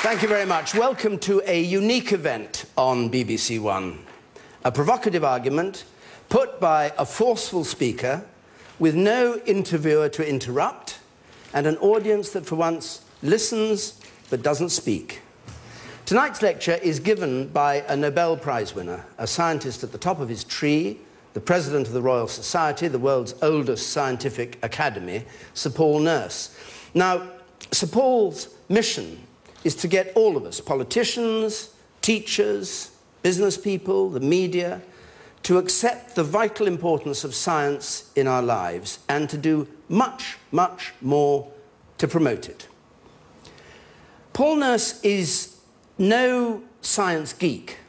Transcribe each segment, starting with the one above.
Thank you very much. Welcome to a unique event on BBC One. A provocative argument put by a forceful speaker with no interviewer to interrupt and an audience that for once listens but doesn't speak. Tonight's lecture is given by a Nobel Prize winner, a scientist at the top of his tree, the president of the Royal Society, the world's oldest scientific academy, Sir Paul Nurse. Now, Sir Paul's mission is to get all of us, politicians, teachers, business people, the media, to accept the vital importance of science in our lives and to do much, much more to promote it. Paul Nurse is no science geek,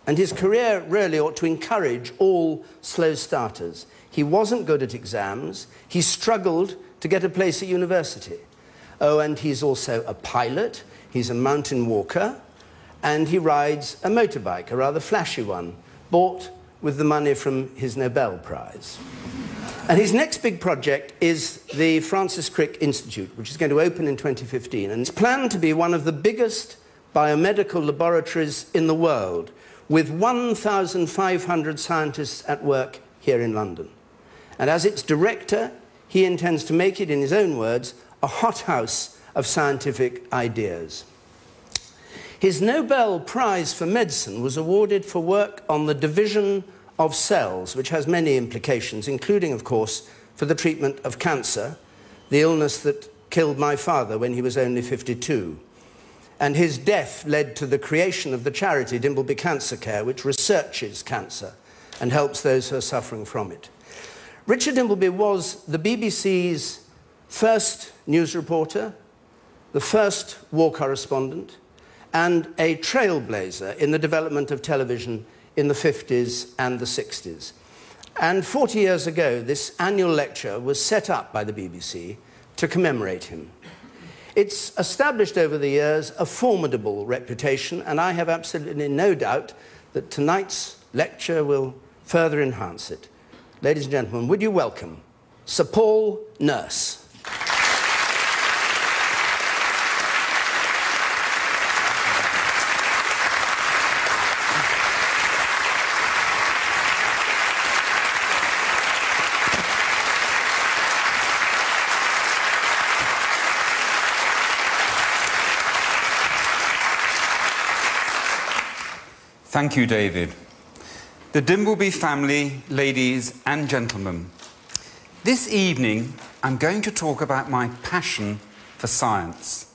and his career really ought to encourage all slow starters. He wasn't good at exams. He struggled to get a place at university. Oh, and he's also a pilot. He's a mountain walker, and he rides a motorbike, a rather flashy one, bought with the money from his Nobel Prize. And his next big project is the Francis Crick Institute, which is going to open in 2015, and it's planned to be one of the biggest biomedical laboratories in the world, with 1,500 scientists at work here in London. And as its director, he intends to make it, in his own words, a hothouse of scientific ideas. His Nobel Prize for Medicine was awarded for work on the division of cells, which has many implications, including, of course, for the treatment of cancer, the illness that killed my father when he was only 52. And his death led to the creation of the charity Dimbleby Cancer Care, which researches cancer and helps those who are suffering from it. Richard Dimbleby was the BBC's first news reporter, the first war correspondent, and a trailblazer in the development of television in the 50s and the 60s. And 40 years ago, this annual lecture was set up by the BBC to commemorate him. It's established over the years a formidable reputation, and I have absolutely no doubt that tonight's lecture will further enhance it. Ladies and gentlemen, would you welcome Sir Paul Nurse. Thank you, David. The Dimbleby family, ladies and gentlemen, this evening I'm going to talk about my passion for science.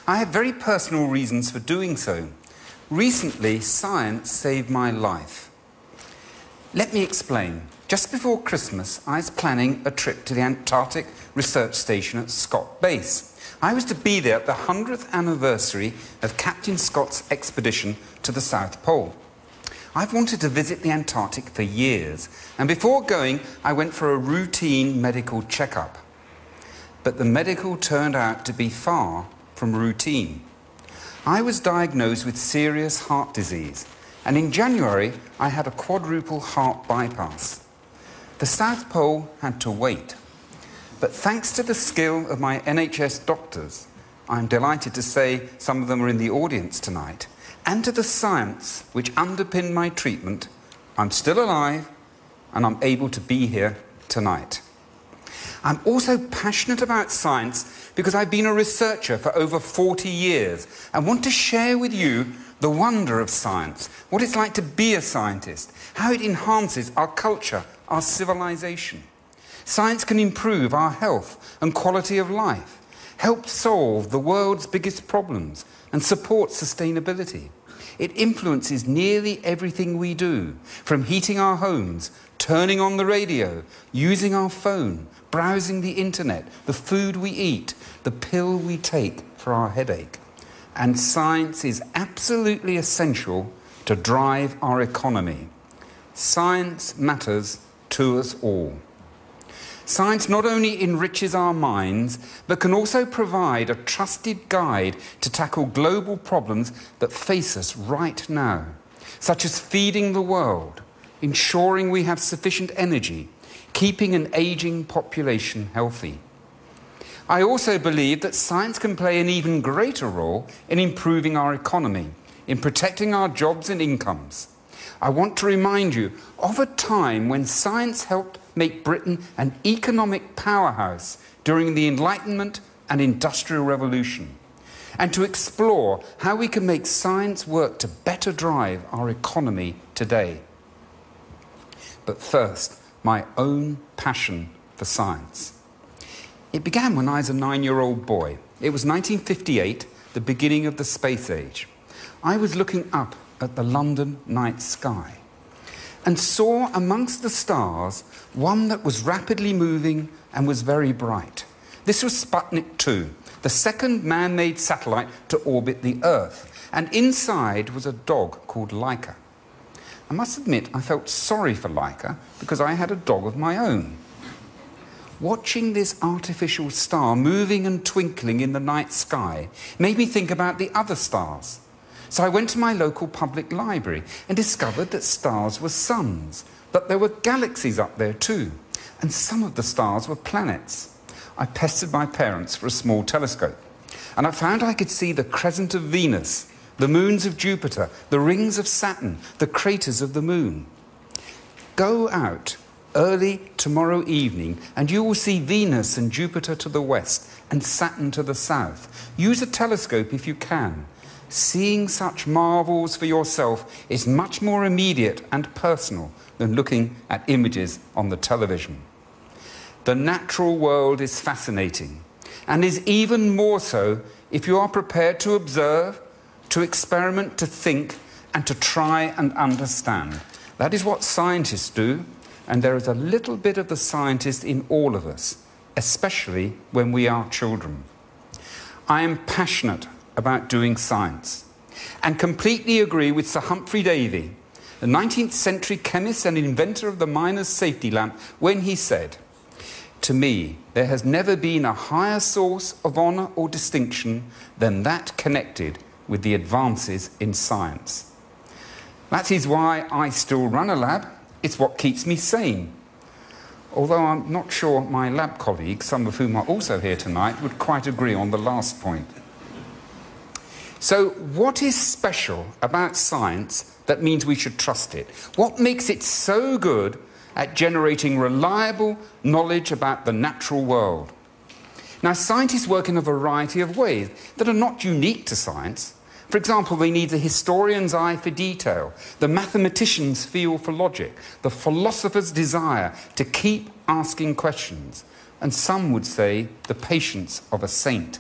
I have very personal reasons for doing so. Recently, science saved my life. Let me explain. Just before Christmas, I was planning a trip to the Antarctic Research Station at Scott Base. I was to be there at the 100th anniversary of Captain Scott's expedition to the South Pole. I've wanted to visit the Antarctic for years, and before going, I went for a routine medical checkup. But the medical turned out to be far from routine. I was diagnosed with serious heart disease, and in January, I had a quadruple heart bypass. The South Pole had to wait. But thanks to the skill of my NHS doctors, I'm delighted to say some of them are in the audience tonight, and to the science which underpinned my treatment, I'm still alive and I'm able to be here tonight. I'm also passionate about science because I've been a researcher for over 40 years and want to share with you the wonder of science, what it's like to be a scientist, how it enhances our culture, our civilization. Science can improve our health and quality of life, help solve the world's biggest problems, and support sustainability. It influences nearly everything we do, from heating our homes, turning on the radio, using our phone, browsing the internet, the food we eat, the pill we take for our headache. And science is absolutely essential to drive our economy. Science matters to us all. Science not only enriches our minds, but can also provide a trusted guide to tackle global problems that face us right now, such as feeding the world, ensuring we have sufficient energy, keeping an aging population healthy. I also believe that science can play an even greater role in improving our economy, in protecting our jobs and incomes. I want to remind you of a time when science helped make Britain an economic powerhouse during the Enlightenment and Industrial Revolution, and to explore how we can make science work to better drive our economy today. But first, my own passion for science. It began when I was a 9-year-old boy. It was 1958, the beginning of the space age. I was looking up at the London night sky and saw amongst the stars one that was rapidly moving and was very bright. This was Sputnik 2, the second man-made satellite to orbit the Earth, and inside was a dog called Laika. I must admit I felt sorry for Laika because I had a dog of my own. Watching this artificial star moving and twinkling in the night sky made me think about the other stars. So I went to my local public library and discovered that stars were suns, but there were galaxies up there too, and some of the stars were planets. I pestered my parents for a small telescope, and I found I could see the crescent of Venus, the moons of Jupiter, the rings of Saturn, the craters of the moon. Go out early tomorrow evening and you will see Venus and Jupiter to the west and Saturn to the south. Use a telescope if you can. Seeing such marvels for yourself is much more immediate and personal than looking at images on the television. The natural world is fascinating, and is even more so if you are prepared to observe, to experiment, to think, and to try and understand. That is what scientists do, and there is a little bit of the scientist in all of us, especially when we are children. I am passionate about doing science, and completely agree with Sir Humphrey Davy, the 19th century chemist and inventor of the miner's safety lamp, when he said, "To me, there has never been a higher source of honour or distinction than that connected with the advances in science." That is why I still run a lab. It's what keeps me sane. Although I'm not sure my lab colleagues, some of whom are also here tonight, would quite agree on the last point. So what is special about science that means we should trust it? What makes it so good at generating reliable knowledge about the natural world? Now, scientists work in a variety of ways that are not unique to science. For example, they need the historian's eye for detail, the mathematician's feel for logic, the philosopher's desire to keep asking questions, and some would say the patience of a saint.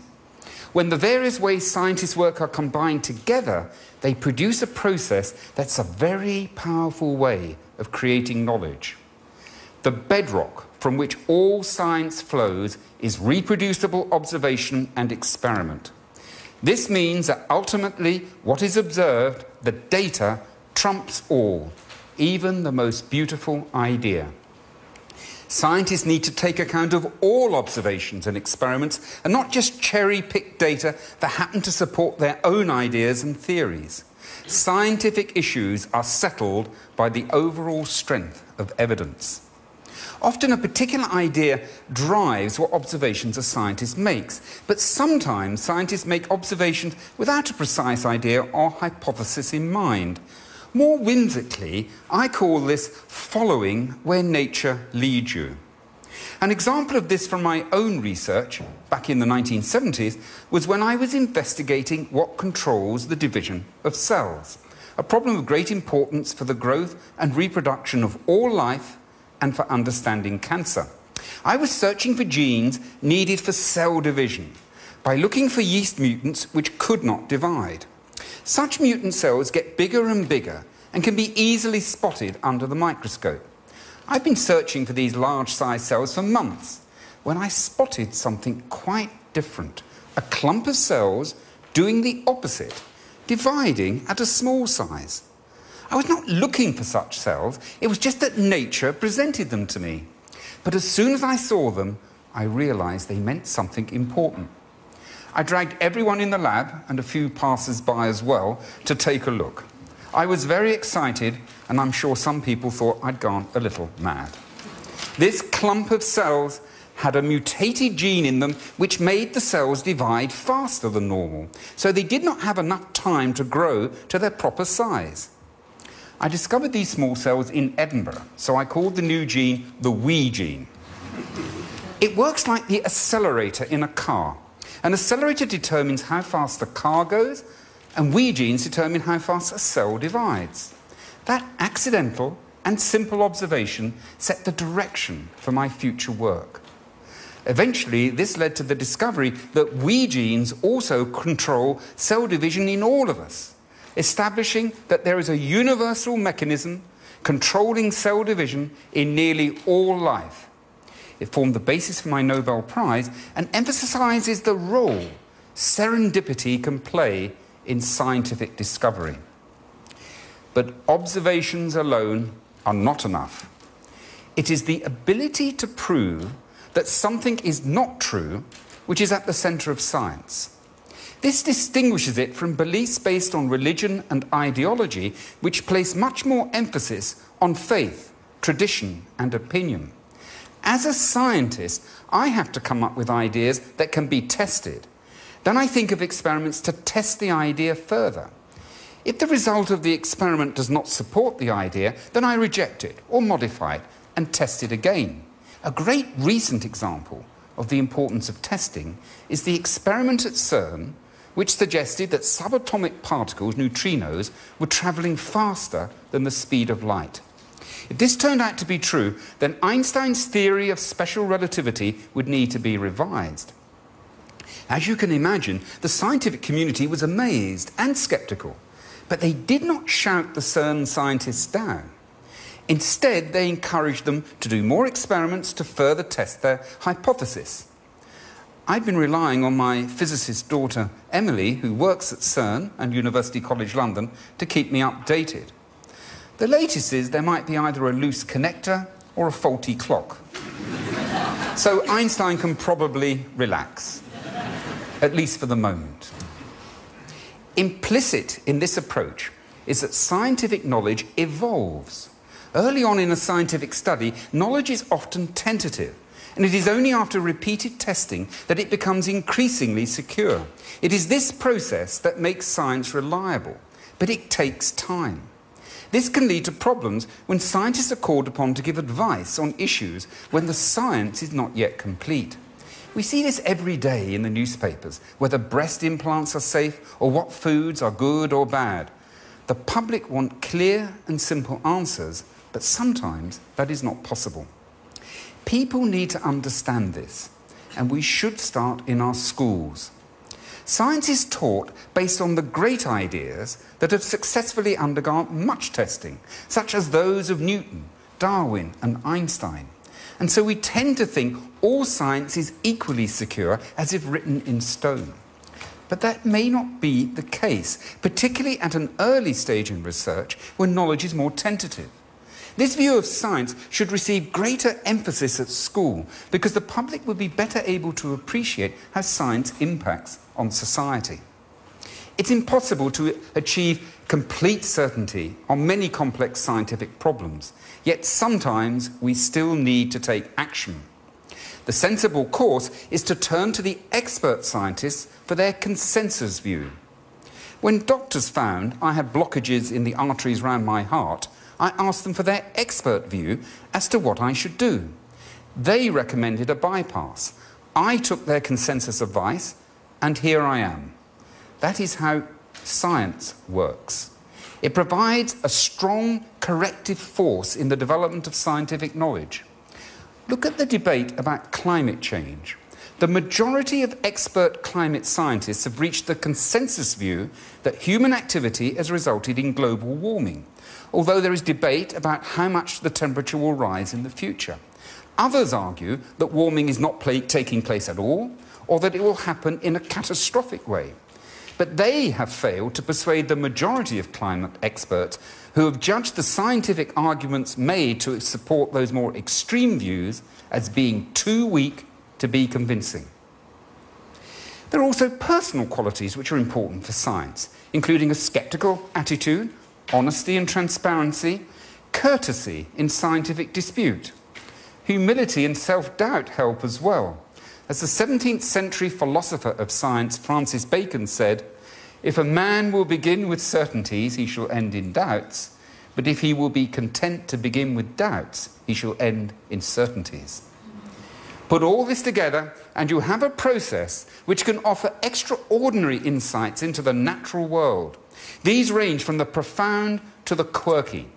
When the various ways scientists work are combined together, they produce a process that's a very powerful way of creating knowledge. The bedrock from which all science flows is reproducible observation and experiment. This means that ultimately what is observed, the data, trumps all, even the most beautiful idea. Scientists need to take account of all observations and experiments and not just cherry-pick data that happen to support their own ideas and theories. Scientific issues are settled by the overall strength of evidence. Often a particular idea drives what observations a scientist makes, but sometimes scientists make observations without a precise idea or hypothesis in mind. More whimsically, I call this following where nature leads you. An example of this from my own research back in the 1970s was when I was investigating what controls the division of cells, a problem of great importance for the growth and reproduction of all life and for understanding cancer. I was searching for genes needed for cell division by looking for yeast mutants which could not divide. Such mutant cells get bigger and bigger and can be easily spotted under the microscope. I've been searching for these large-sized cells for months when I spotted something quite different. A clump of cells doing the opposite, dividing at a small size. I was not looking for such cells, it was just that nature presented them to me. But as soon as I saw them, I realised they meant something important. I dragged everyone in the lab, and a few passers-by as well, to take a look. I was very excited, and I'm sure some people thought I'd gone a little mad. This clump of cells had a mutated gene in them which made the cells divide faster than normal, so they did not have enough time to grow to their proper size. I discovered these small cells in Edinburgh, so I called the new gene the wee gene. It works like the accelerator in a car. An accelerator determines how fast the car goes, and wee genes determine how fast a cell divides. That accidental and simple observation set the direction for my future work. Eventually, this led to the discovery that wee genes also control cell division in all of us, establishing that there is a universal mechanism controlling cell division in nearly all life. It formed the basis for my Nobel Prize and emphasizes the role serendipity can play in scientific discovery. But observations alone are not enough. It is the ability to prove that something is not true which is at the center of science. This distinguishes it from beliefs based on religion and ideology, which place much more emphasis on faith, tradition, and opinion. As a scientist, I have to come up with ideas that can be tested. Then I think of experiments to test the idea further. If the result of the experiment does not support the idea, then I reject it or modify it and test it again. A great recent example of the importance of testing is the experiment at CERN, which suggested that subatomic particles, neutrinos, were travelling faster than the speed of light. If this turned out to be true, then Einstein's theory of special relativity would need to be revised. As you can imagine, the scientific community was amazed and sceptical, but they did not shout the CERN scientists down. Instead, they encouraged them to do more experiments to further test their hypothesis. I've been relying on my physicist daughter, Emily, who works at CERN and University College London, to keep me updated. The latest is there might be either a loose connector or a faulty clock. So Einstein can probably relax, at least for the moment. Implicit in this approach is that scientific knowledge evolves. Early on in a scientific study, knowledge is often tentative, and it is only after repeated testing that it becomes increasingly secure. It is this process that makes science reliable, but it takes time. This can lead to problems when scientists are called upon to give advice on issues when the science is not yet complete. We see this every day in the newspapers, whether breast implants are safe or what foods are good or bad. The public want clear and simple answers, but sometimes that is not possible. People need to understand this, and we should start in our schools. Science is taught based on the great ideas that have successfully undergone much testing, such as those of Newton, Darwin, and Einstein. And so we tend to think all science is equally secure, as if written in stone. But that may not be the case, particularly at an early stage in research when knowledge is more tentative. This view of science should receive greater emphasis at school because the public would be better able to appreciate how science impacts on society. It's impossible to achieve complete certainty on many complex scientific problems, yet sometimes we still need to take action. The sensible course is to turn to the expert scientists for their consensus view. When doctors found I had blockages in the arteries around my heart, I asked them for their expert view as to what I should do. They recommended a bypass. I took their consensus advice, and here I am. That is how science works. It provides a strong corrective force in the development of scientific knowledge. Look at the debate about climate change. The majority of expert climate scientists have reached the consensus view that human activity has resulted in global warming, although there is debate about how much the temperature will rise in the future. Others argue that warming is not taking place at all, or that it will happen in a catastrophic way. But they have failed to persuade the majority of climate experts who have judged the scientific arguments made to support those more extreme views as being too weak to be convincing. There are also personal qualities which are important for science, including a sceptical attitude, honesty and transparency, courtesy in scientific dispute, Humility and self-doubt help as well. As the 17th century philosopher of science Francis Bacon said, "If a man will begin with certainties, he shall end in doubts, but if he will be content to begin with doubts, he shall end in certainties." Put all this together and you have a process which can offer extraordinary insights into the natural world. These range from the profound to the quirky.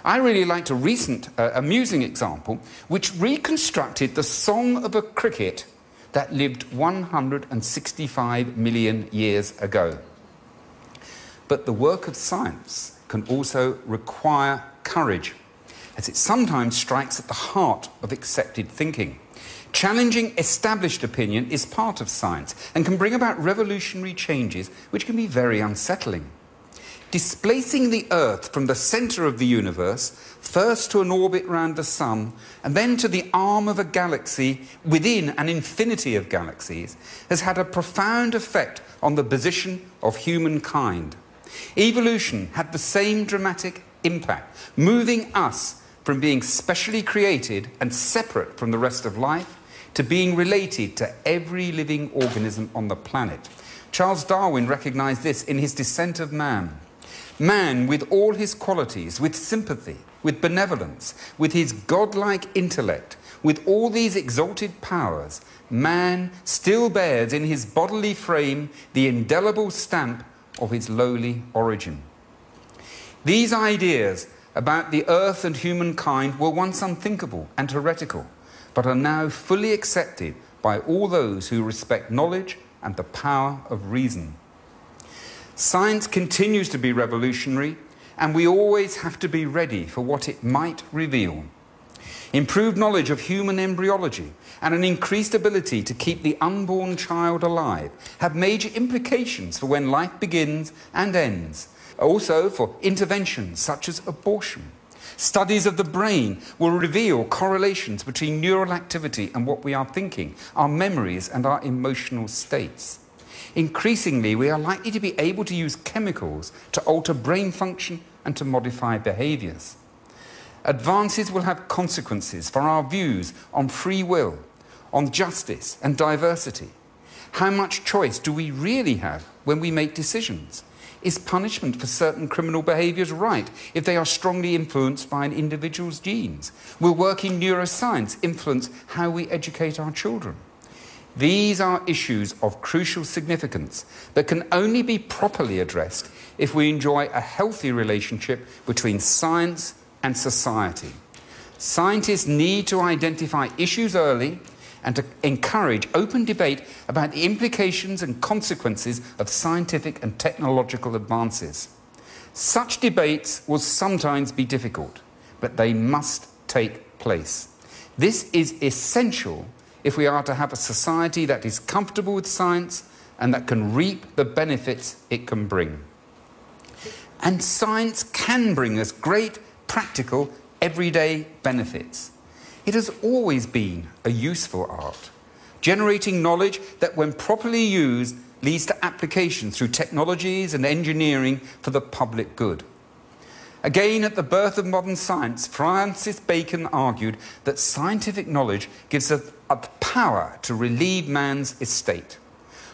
I really liked a recent amusing example which reconstructed the song of a cricket that lived 165 million years ago. But the work of science can also require courage, as it sometimes strikes at the heart of accepted thinking. Challenging established opinion is part of science and can bring about revolutionary changes which can be very unsettling. Displacing the Earth from the centre of the universe, first to an orbit round the Sun, and then to the arm of a galaxy within an infinity of galaxies, has had a profound effect on the position of humankind. Evolution had the same dramatic impact, moving us from being specially created and separate from the rest of life to being related to every living organism on the planet. Charles Darwin recognised this in his Descent of Man. Man, with all his qualities, with sympathy, with benevolence, with his godlike intellect, with all these exalted powers, man still bears in his bodily frame the indelible stamp of his lowly origin. These ideas about the earth and humankind were once unthinkable and heretical, but are now fully accepted by all those who respect knowledge and the power of reason. Science continues to be revolutionary, and we always have to be ready for what it might reveal. Improved knowledge of human embryology and an increased ability to keep the unborn child alive have major implications for when life begins and ends, also for interventions such as abortion. Studies of the brain will reveal correlations between neural activity and what we are thinking, our memories and our emotional states. Increasingly, we are likely to be able to use chemicals to alter brain function and to modify behaviours. Advances will have consequences for our views on free will, on justice and diversity. How much choice do we really have when we make decisions? Is punishment for certain criminal behaviours right if they are strongly influenced by an individual's genes? Will work in neuroscience influence how we educate our children? These are issues of crucial significance that can only be properly addressed if we enjoy a healthy relationship between science and society. Scientists need to identify issues early and to encourage open debate about the implications and consequences of scientific and technological advances. Such debates will sometimes be difficult, but they must take place. This is essential if we are to have a society that is comfortable with science and that can reap the benefits it can bring. And science can bring us great, practical, everyday benefits. It has always been a useful art, generating knowledge that, when properly used, leads to applications through technologies and engineering for the public good. Again, at the birth of modern science, Francis Bacon argued that scientific knowledge gives us a power to relieve man's estate.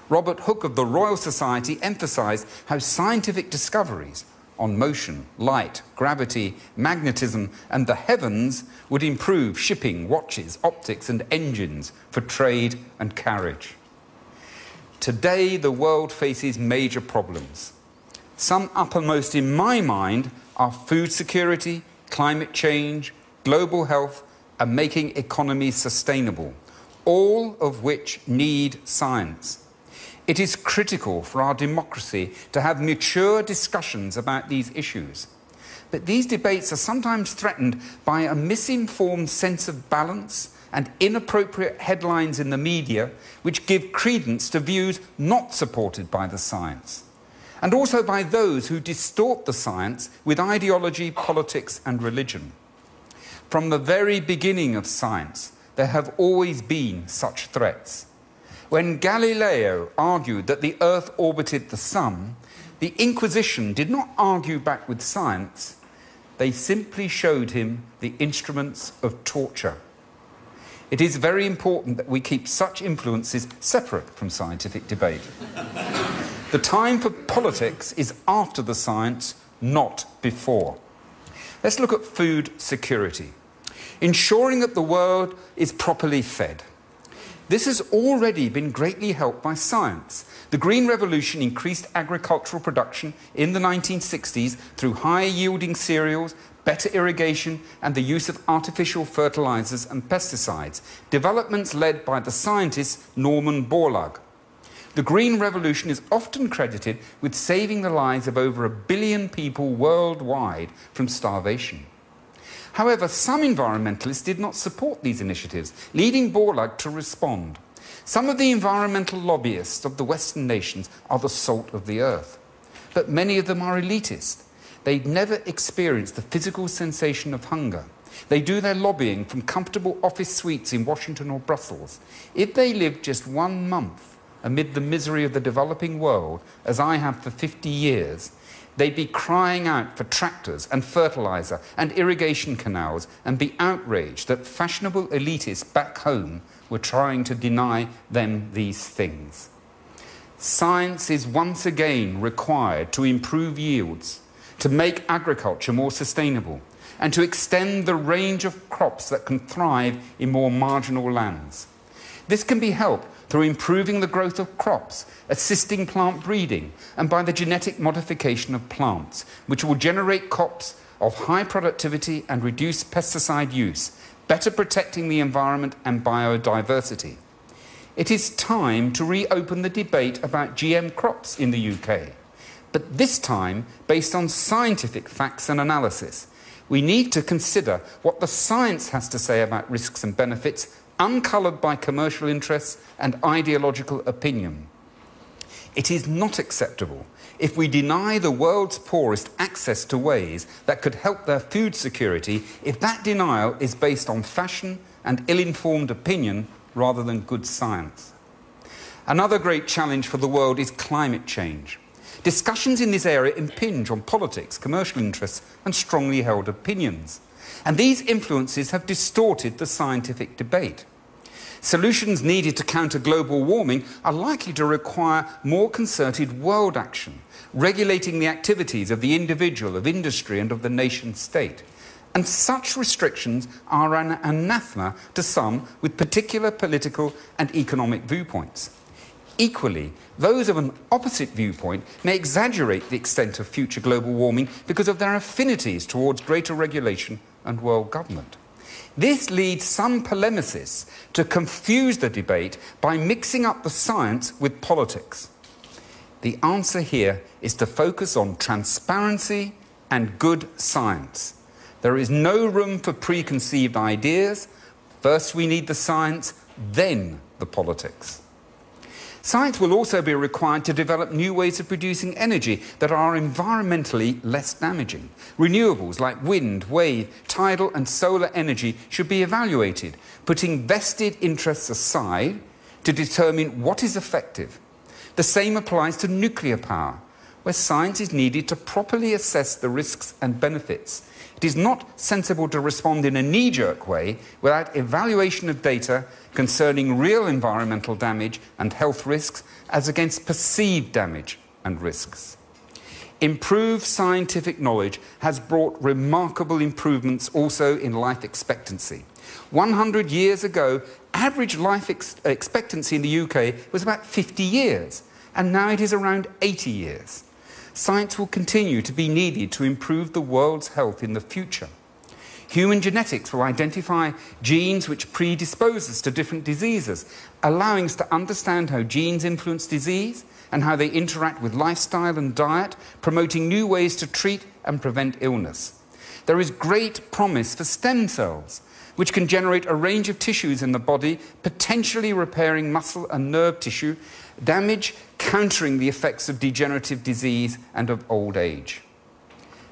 Robert Hooke of the Royal Society emphasised how scientific discoveries on motion, light, gravity, magnetism and the heavens would improve shipping, watches, optics and engines for trade and carriage. Today, the world faces major problems. Some uppermost in my mind are food security, climate change, global health and making economies sustainable, all of which need science. It is critical for our democracy to have mature discussions about these issues. But these debates are sometimes threatened by a misinformed sense of balance and inappropriate headlines in the media which give credence to views not supported by the science, and also by those who distort the science with ideology, politics and religion. From the very beginning of science, there have always been such threats. When Galileo argued that the Earth orbited the Sun, the Inquisition did not argue back with science. They simply showed him the instruments of torture. It is very important that we keep such influences separate from scientific debate. The time for politics is after the science, not before. Let's look at food security. Ensuring that the world is properly fed. This has already been greatly helped by science. The Green Revolution increased agricultural production in the 1960s through higher-yielding cereals, better irrigation, and the use of artificial fertilizers and pesticides, developments led by the scientist Norman Borlaug. The Green Revolution is often credited with saving the lives of over 1 billion people worldwide from starvation. However, some environmentalists did not support these initiatives, leading Borlaug to respond. Some of the environmental lobbyists of the Western nations are the salt of the earth, but many of them are elitist. They never experience the physical sensation of hunger. They do their lobbying from comfortable office suites in Washington or Brussels. If they lived just 1 month amid the misery of the developing world, as I have for 50 years, they'd be crying out for tractors and fertilizer and irrigation canals and be outraged that fashionable elitists back home were trying to deny them these things. Science is once again required to improve yields, to make agriculture more sustainable, and to extend the range of crops that can thrive in more marginal lands. This can be helped through improving the growth of crops, assisting plant breeding, and by the genetic modification of plants, which will generate crops of high productivity and reduce pesticide use, better protecting the environment and biodiversity. It is time to reopen the debate about GM crops in the UK, but this time based on scientific facts and analysis. We need to consider what the science has to say about risks and benefits, uncoloured by commercial interests and ideological opinion. It is not acceptable if we deny the world's poorest access to ways that could help their food security if that denial is based on fashion and ill-informed opinion rather than good science. Another great challenge for the world is climate change. Discussions in this area impinge on politics, commercial interests, and strongly held opinions. And these influences have distorted the scientific debate. Solutions needed to counter global warming are likely to require more concerted world action, regulating the activities of the individual, of industry, and of the nation-state. And such restrictions are an anathema to some with particular political and economic viewpoints. Equally, those of an opposite viewpoint may exaggerate the extent of future global warming because of their affinities towards greater regulation and world government. This leads some polemicists to confuse the debate by mixing up the science with politics. The answer here is to focus on transparency and good science. There is no room for preconceived ideas. First we need the science, then the politics. Science will also be required to develop new ways of producing energy that are environmentally less damaging. Renewables like wind, wave, tidal and solar energy should be evaluated, putting vested interests aside to determine what is effective. The same applies to nuclear power, where science is needed to properly assess the risks and benefits. It is not sensible to respond in a knee-jerk way without evaluation of data concerning real environmental damage and health risks as against perceived damage and risks. Improved scientific knowledge has brought remarkable improvements also in life expectancy. 100 years ago, average life expectancy in the UK was about 50 years, and now it is around 80 years. Science will continue to be needed to improve the world's health in the future. Human genetics will identify genes which predispose us to different diseases, allowing us to understand how genes influence disease and how they interact with lifestyle and diet, promoting new ways to treat and prevent illness. There is great promise for stem cells, which can generate a range of tissues in the body, potentially repairing muscle and nerve tissue damage, countering the effects of degenerative disease and of old age.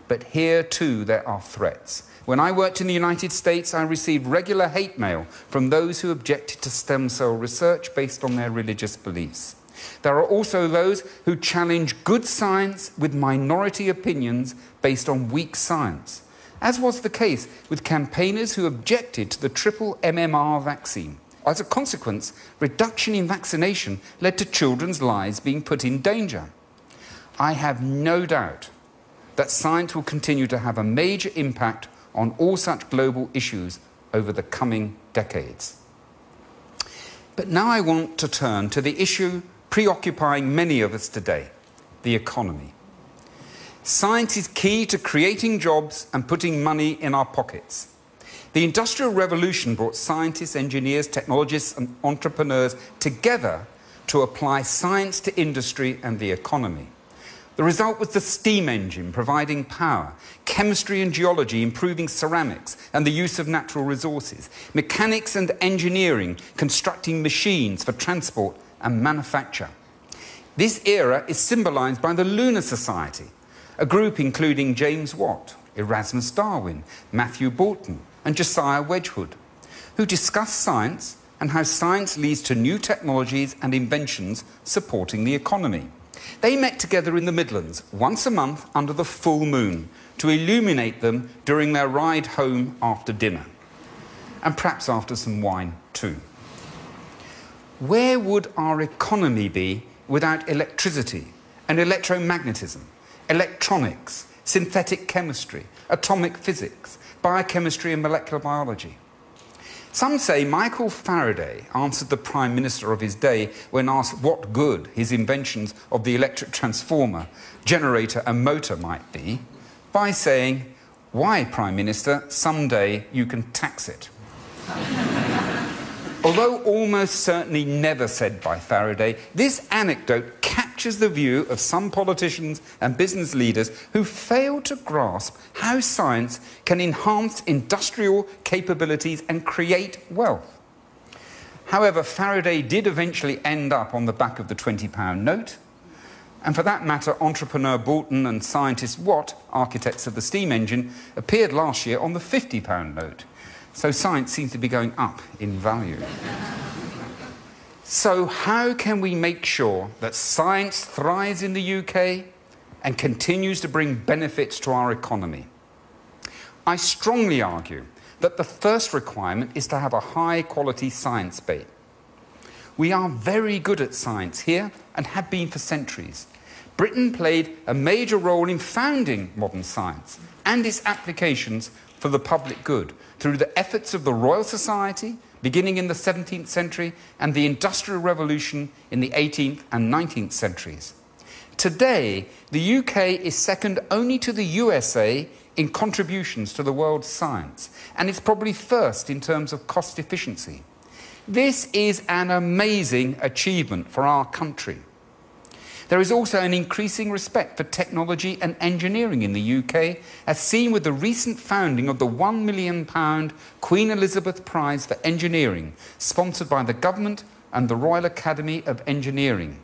But here too there are threats. When I worked in the United States, I received regular hate mail from those who objected to stem cell research based on their religious beliefs. There are also those who challenge good science with minority opinions based on weak science. as was the case with campaigners who objected to the triple MMR vaccine. As a consequence, reduction in vaccination led to children's lives being put in danger. I have no doubt that science will continue to have a major impact on all such global issues over the coming decades. But now I want to turn to the issue preoccupying many of us today, the economy. Science is key to creating jobs and putting money in our pockets. The Industrial Revolution brought scientists, engineers, technologists and entrepreneurs together to apply science to industry and the economy. The result was the steam engine providing power, chemistry and geology improving ceramics and the use of natural resources, mechanics and engineering constructing machines for transport and manufacture. This era is symbolised by the Lunar Society, a group including James Watt, Erasmus Darwin, Matthew Boulton and Josiah Wedgwood, who discuss science and how science leads to new technologies and inventions supporting the economy. They met together in the Midlands once a month under the full moon to illuminate them during their ride home after dinner, and perhaps after some wine too. Where would our economy be without electricity and electromagnetism, electronics, synthetic chemistry, atomic physics, biochemistry and molecular biology? Some say Michael Faraday answered the Prime Minister of his day when asked what good his inventions of the electric transformer, generator and motor might be, by saying, "Why, Prime Minister, someday you can tax it." Although almost certainly never said by Faraday, this anecdote captures the view of some politicians and business leaders who fail to grasp how science can enhance industrial capabilities and create wealth. However, Faraday did eventually end up on the back of the £20 note, and for that matter, entrepreneur Boulton and scientist Watt, architects of the steam engine, appeared last year on the £50 note. So science seems to be going up in value. So how can we make sure that science thrives in the UK and continues to bring benefits to our economy? I strongly argue that the first requirement is to have a high-quality science base. We are very good at science here and have been for centuries. Britain played a major role in founding modern science and its applications for the public good through the efforts of the Royal Society, beginning in the 17th century, and the Industrial Revolution in the 18th and 19th centuries. Today, the UK is second only to the USA in contributions to the world's science, and it's probably first in terms of cost efficiency. This is an amazing achievement for our country. There is also an increasing respect for technology and engineering in the UK, as seen with the recent founding of the £1 million Queen Elizabeth Prize for Engineering, sponsored by the government and the Royal Academy of Engineering.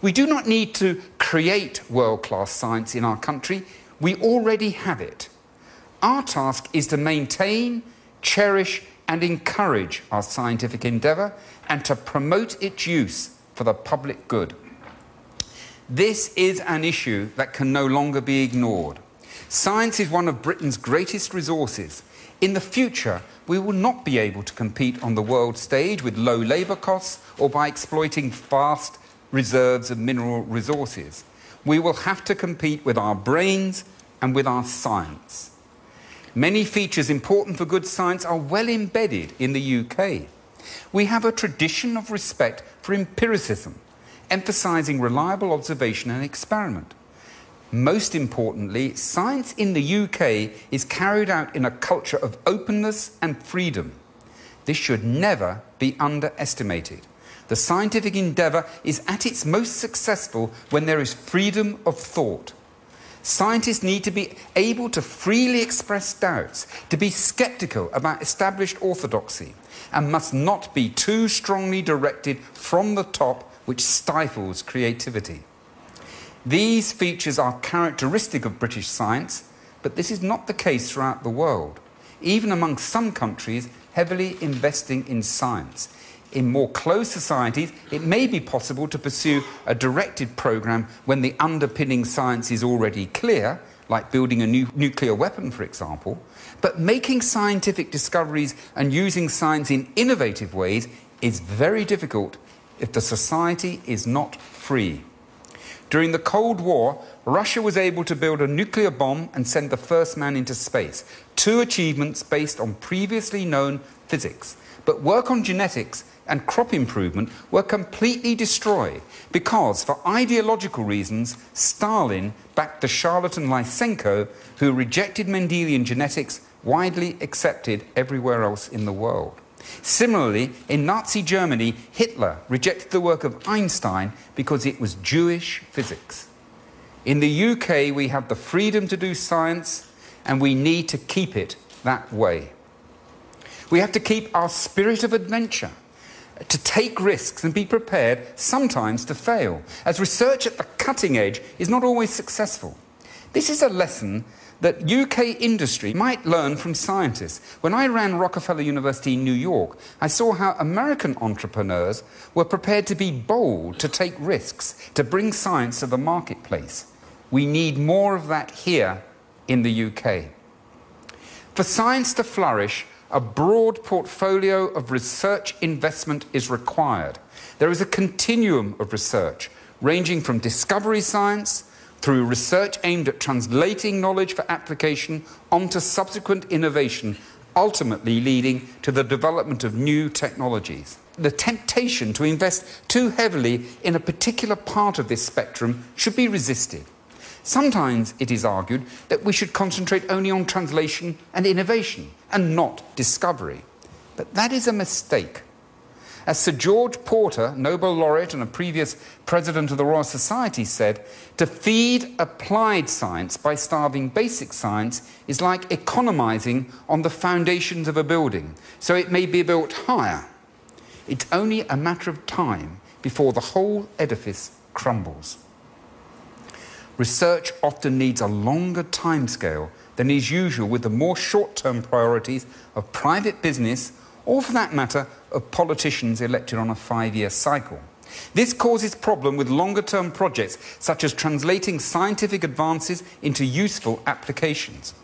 We do not need to create world-class science in our country, we already have it. Our task is to maintain, cherish and encourage our scientific endeavour and to promote its use for the public good. This is an issue that can no longer be ignored. Science is one of Britain's greatest resources. In the future, we will not be able to compete on the world stage with low labour costs or by exploiting vast reserves of mineral resources. We will have to compete with our brains and with our science. Many features important for good science are well embedded in the UK. We have a tradition of respect for empiricism, emphasising reliable observation and experiment. Most importantly, science in the UK is carried out in a culture of openness and freedom. This should never be underestimated. The scientific endeavour is at its most successful when there is freedom of thought. Scientists need to be able to freely express doubts, to be sceptical about established orthodoxy, and must not be too strongly directed from the top, which stifles creativity. These features are characteristic of British science, but this is not the case throughout the world, even among some countries heavily investing in science. In more closed societies, it may be possible to pursue a directed programme when the underpinning science is already clear, like building a new nuclear weapon, for example, but making scientific discoveries and using science in innovative ways is very difficult if the society is not free. During the Cold War, Russia was able to build a nuclear bomb and send the first man into space, two achievements based on previously known physics. But work on genetics and crop improvement were completely destroyed because, for ideological reasons, Stalin backed the charlatan Lysenko, who rejected Mendelian genetics widely accepted everywhere else in the world. Similarly, in Nazi Germany, Hitler rejected the work of Einstein because it was Jewish physics. In the UK, we have the freedom to do science, and we need to keep it that way. We have to keep our spirit of adventure, to take risks and be prepared sometimes to fail, as research at the cutting edge is not always successful. This is a lesson that UK industry might learn from scientists. When I ran Rockefeller University in New York, I saw how American entrepreneurs were prepared to be bold, to take risks, to bring science to the marketplace. We need more of that here in the UK. For science to flourish, a broad portfolio of research investment is required. There is a continuum of research, ranging from discovery science through research aimed at translating knowledge for application onto subsequent innovation, ultimately leading to the development of new technologies. The temptation to invest too heavily in a particular part of this spectrum should be resisted. Sometimes it is argued that we should concentrate only on translation and innovation and not discovery. But that is a mistake. As Sir George Porter, Nobel laureate and a previous president of the Royal Society, said, to feed applied science by starving basic science is like economizing on the foundations of a building, so it may be built higher. It's only a matter of time before the whole edifice crumbles. Research often needs a longer timescale than is usual with the more short-term priorities of private business, or for that matter, of politicians elected on a 5-year cycle. This causes problem with longer-term projects, such as translating scientific advances into useful applications.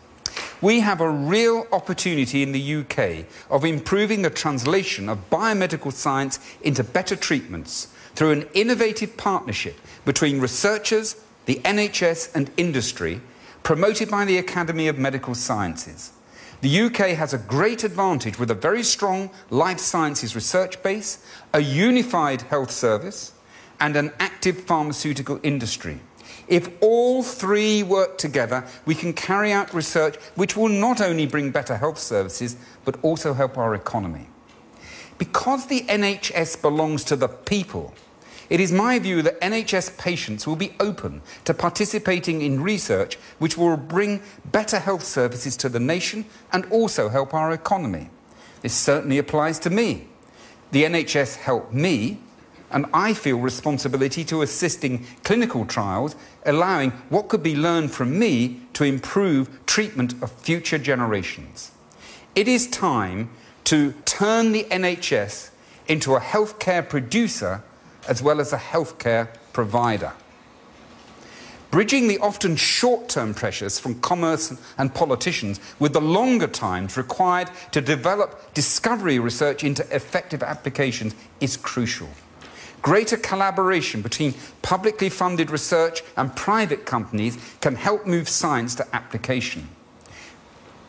We have a real opportunity in the UK of improving the translation of biomedical science into better treatments through an innovative partnership between researchers, the NHS and industry, promoted by the Academy of Medical Sciences. The UK has a great advantage with a very strong life sciences research base, a unified health service, and an active pharmaceutical industry. If all three work together, we can carry out research which will not only bring better health services, but also help our economy. Because the NHS belongs to the people, it is my view that NHS patients will be open to participating in research which will bring better health services to the nation and also help our economy. This certainly applies to me. The NHS helped me, and I feel responsibility to assisting clinical trials, allowing what could be learned from me to improve treatment of future generations. It is time to turn the NHS into a healthcare producer as well as a healthcare provider. Bridging the often short-term pressures from commerce and politicians with the longer times required to develop discovery research into effective applications is crucial. Greater collaboration between publicly funded research and private companies can help move science to application.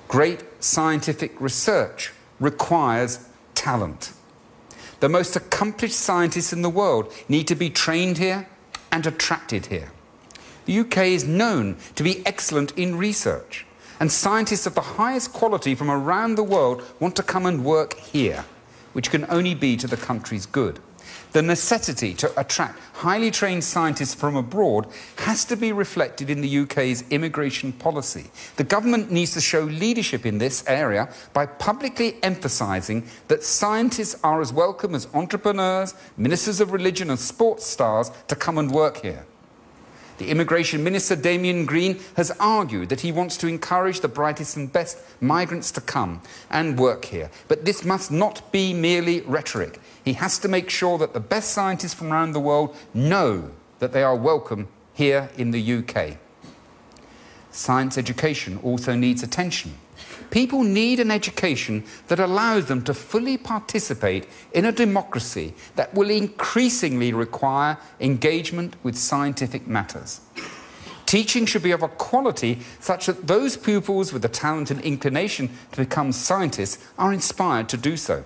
Great scientific research requires talent. The most accomplished scientists in the world need to be trained here and attracted here. The UK is known to be excellent in research, and scientists of the highest quality from around the world want to come and work here, which can only be to the country's good. The necessity to attract highly trained scientists from abroad has to be reflected in the UK's immigration policy. The government needs to show leadership in this area by publicly emphasising that scientists are as welcome as entrepreneurs, ministers of religion and sports stars to come and work here. The Immigration Minister, Damien Green, has argued that he wants to encourage the brightest and best migrants to come and work here. But this must not be merely rhetoric. He has to make sure that the best scientists from around the world know that they are welcome here in the UK. Science education also needs attention. People need an education that allows them to fully participate in a democracy that will increasingly require engagement with scientific matters. Teaching should be of a quality such that those pupils with the talent and inclination to become scientists are inspired to do so.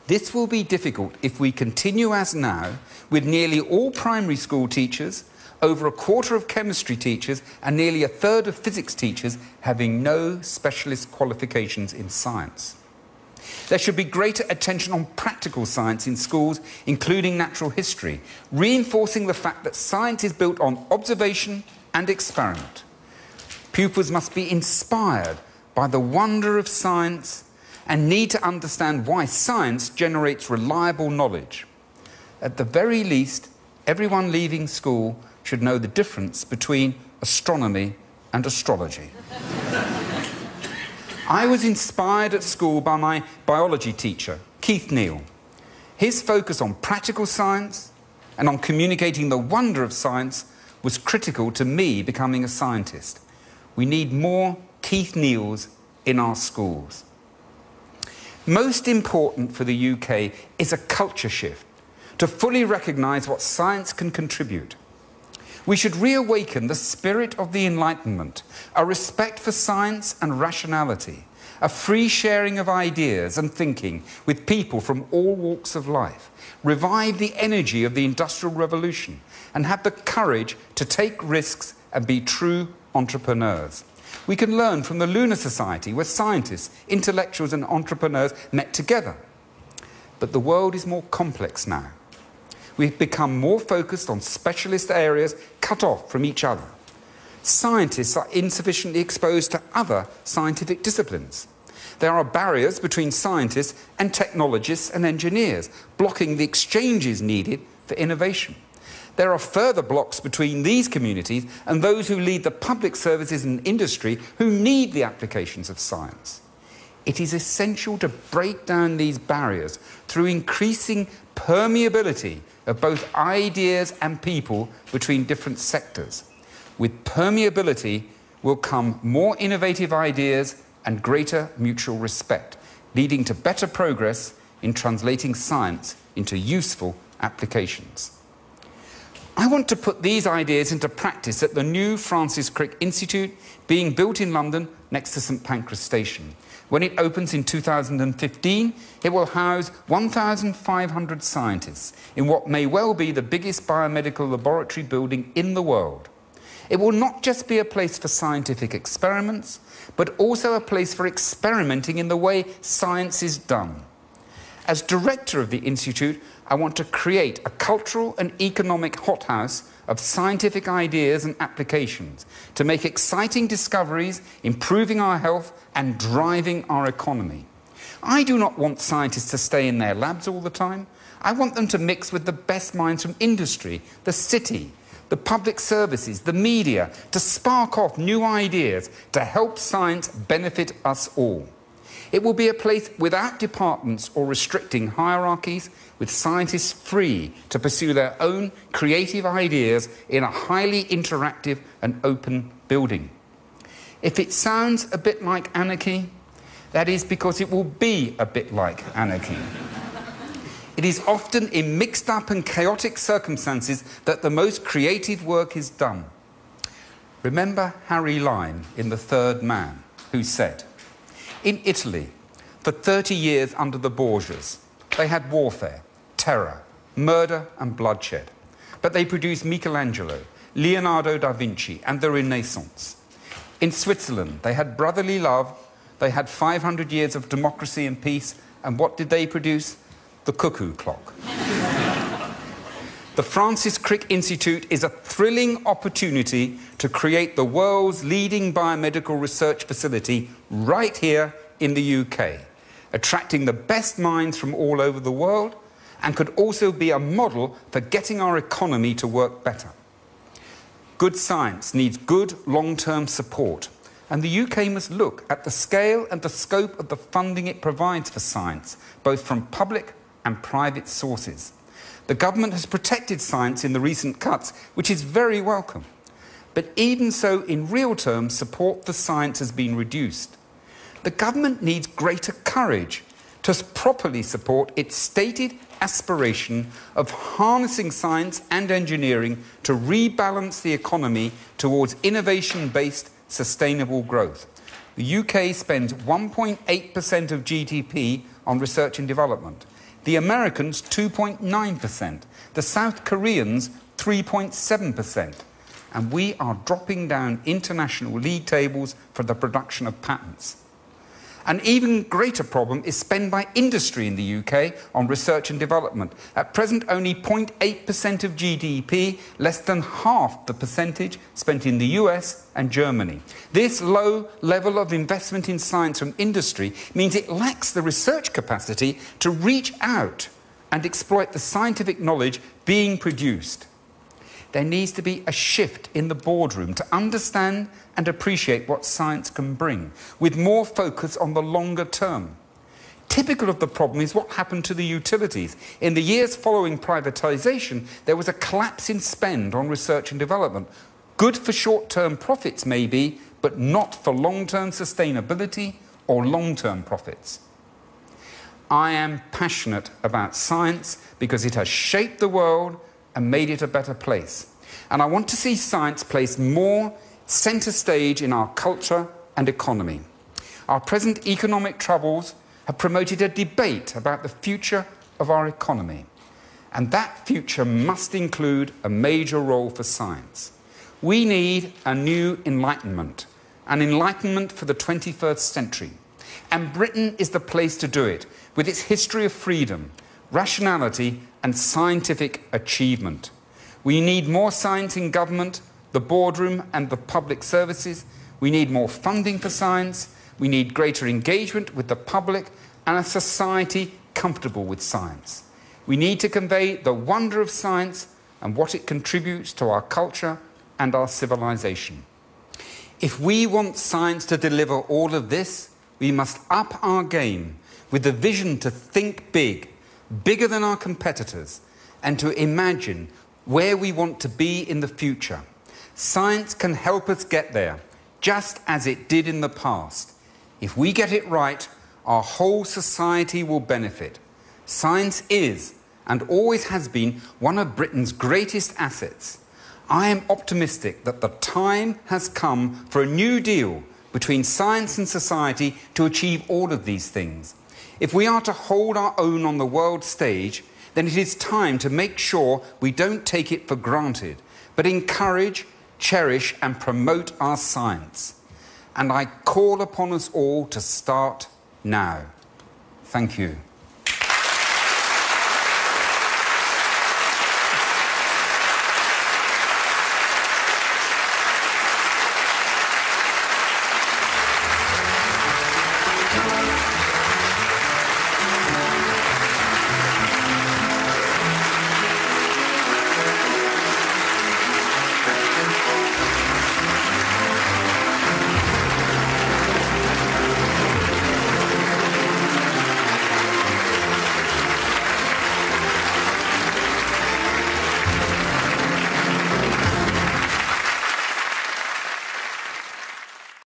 This will be difficult if we continue as now, with nearly all primary school teachers, over a quarter of chemistry teachers and nearly a third of physics teachers having no specialist qualifications in science. There should be greater attention on practical science in schools, including natural history, reinforcing the fact that science is built on observation and experiment. Pupils must be inspired by the wonder of science and need to understand why science generates reliable knowledge. At the very least, everyone leaving school should know the difference between astronomy and astrology. I was inspired at school by my biology teacher, Keith Neal. His focus on practical science and on communicating the wonder of science was critical to me becoming a scientist. We need more Keith Neals in our schools. Most important for the UK is a culture shift to fully recognise what science can contribute. We should reawaken the spirit of the Enlightenment, a respect for science and rationality, a free sharing of ideas and thinking with people from all walks of life, revive the energy of the Industrial Revolution, and have the courage to take risks and be true entrepreneurs. We can learn from the Lunar Society, where scientists, intellectuals and entrepreneurs met together. But the world is more complex now. We've become more focused on specialist areas cut off from each other. Scientists are insufficiently exposed to other scientific disciplines. There are barriers between scientists and technologists and engineers, blocking the exchanges needed for innovation. There are further blocks between these communities and those who lead the public services and industry who need the applications of science. It is essential to break down these barriers through increasing permeability of both ideas and people between different sectors. With permeability will come more innovative ideas and greater mutual respect, leading to better progress in translating science into useful applications. I want to put these ideas into practice at the new Francis Crick Institute being built in London next to St Pancras Station. When it opens in 2015, it will house 1,500 scientists in what may well be the biggest biomedical laboratory building in the world. It will not just be a place for scientific experiments, but also a place for experimenting in the way science is done. As director of the Institute, I want to create a cultural and economic hothouse of scientific ideas and applications to make exciting discoveries, improving our health and driving our economy. I do not want scientists to stay in their labs all the time. I want them to mix with the best minds from industry, the city, the public services, the media, to spark off new ideas to help science benefit us all. It will be a place without departments or restricting hierarchies, with scientists free to pursue their own creative ideas in a highly interactive and open building. If it sounds a bit like anarchy, that is because it will be a bit like anarchy. It is often in mixed up and chaotic circumstances that the most creative work is done. Remember Harry Lime in The Third Man, who said, "In Italy, for 30 years under the Borgias, they had warfare, terror, murder and bloodshed. But they produced Michelangelo, Leonardo da Vinci and the Renaissance. In Switzerland, they had brotherly love, they had 500 years of democracy and peace, and what did they produce? The cuckoo clock." The Francis Crick Institute is a thrilling opportunity to create the world's leading biomedical research facility right here in the UK, attracting the best minds from all over the world, and could also be a model for getting our economy to work better. Good science needs good long-term support, and the UK must look at the scale and the scope of the funding it provides for science, both from public and private sources. The government has protected science in the recent cuts, which is very welcome. But even so, in real terms, support for science has been reduced. The government needs greater courage to properly support its stated aspiration of harnessing science and engineering to rebalance the economy towards innovation-based sustainable growth. The UK spends 1.8% of GDP on research and development. The Americans, 2.9%. The South Koreans, 3.7%. And we are dropping down international league tables for the production of patents. An even greater problem is spend by industry in the UK on research and development. At present, only 0.8% of GDP, less than half the percentage spent in the US and Germany. This low level of investment in science from industry means it lacks the research capacity to reach out and exploit the scientific knowledge being produced. There needs to be a shift in the boardroom to understand and appreciate what science can bring, with more focus on the longer term. Typical of the problem is what happened to the utilities. In the years following privatisation, there was a collapse in spend on research and development. Good for short-term profits, maybe, but not for long-term sustainability or long-term profits. I am passionate about science because it has shaped the world and made it a better place. And I want to see science placed more centre stage in our culture and economy. Our present economic troubles have promoted a debate about the future of our economy. And that future must include a major role for science. We need a new Enlightenment, an Enlightenment for the 21st century. And Britain is the place to do it, with its history of freedom, rationality and scientific achievement. We need more science in government, the boardroom and the public services. We need more funding for science. We need greater engagement with the public and a society comfortable with science. We need to convey the wonder of science and what it contributes to our culture and our civilization. If we want science to deliver all of this, we must up our game with the vision to think big, bigger than our competitors, and to imagine where we want to be in the future. Science can help us get there, just as it did in the past. If we get it right, our whole society will benefit. Science is, and always has been, one of Britain's greatest assets. I am optimistic that the time has come for a new deal between science and society to achieve all of these things. If we are to hold our own on the world stage, then it is time to make sure we don't take it for granted, but encourage, cherish and promote our science. And I call upon us all to start now. Thank you.